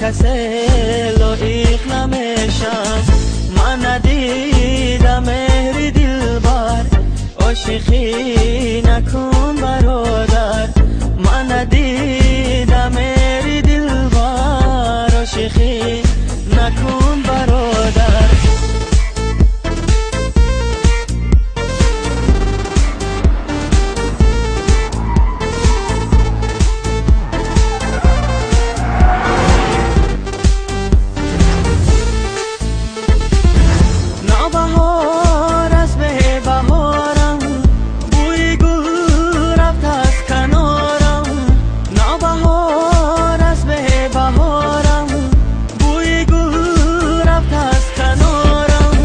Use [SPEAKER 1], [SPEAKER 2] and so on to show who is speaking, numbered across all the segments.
[SPEAKER 1] کسی لایق نمیشم. من ندیدم مهری دلبر، عاشقی نکن برادر. من ندیدم مهری دلبر، عاشقی نکن برادر. نوبهار از به بهارم، بوی گل رفت از کنارم. نوبهار از به بهارم، بوی گل رفت از کنارم.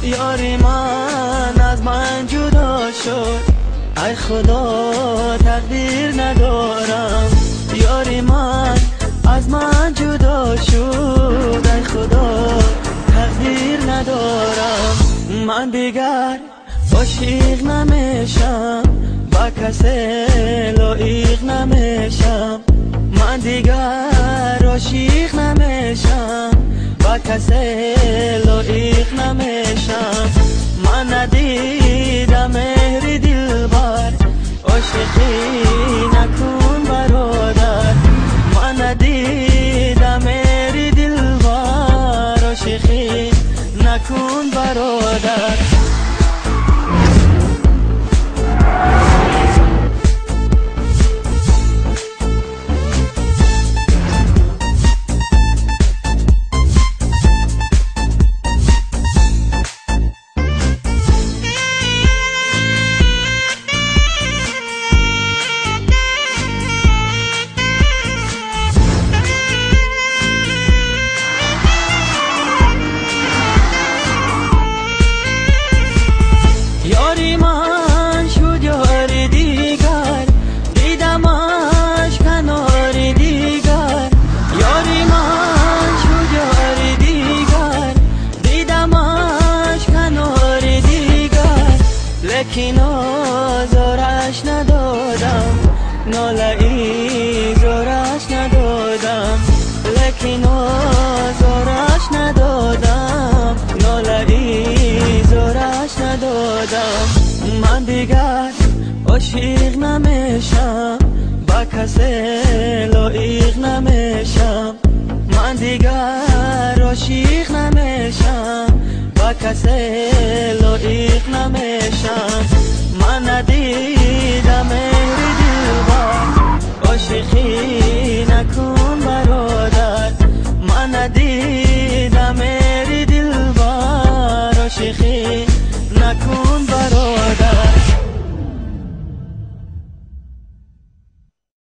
[SPEAKER 1] یاری من از من جدا شد، ای خدا تقدیر ندارم. یاری من از من جدا شد، ای خدا تقدیر ندارم. من دیگر عاشق نمیشم، با کسی لایق نمیشم. من دیگر عاشق نمیشم، با کسی لایق نمیشم. من ندیدم مهری دلبر، عاشقی نکن برادر. من ندیدم مهری دلبر، عاشقی نکن برادر. یاری من شد یاری دیگر، دیدمش کناری دیگر. یاری من شد یاری دیگر، دیدمش کناری دیگر. لیکن آزارش ندادم، ناله ای زارش ندادم. لیکن آزارش ندادم، ناله ای زارش ندادم. من دیگر عاشق نمیشم، با کسی لایق نمیشم. من دیگر عاشق نمیشم، با کسی لایق نمیشم. من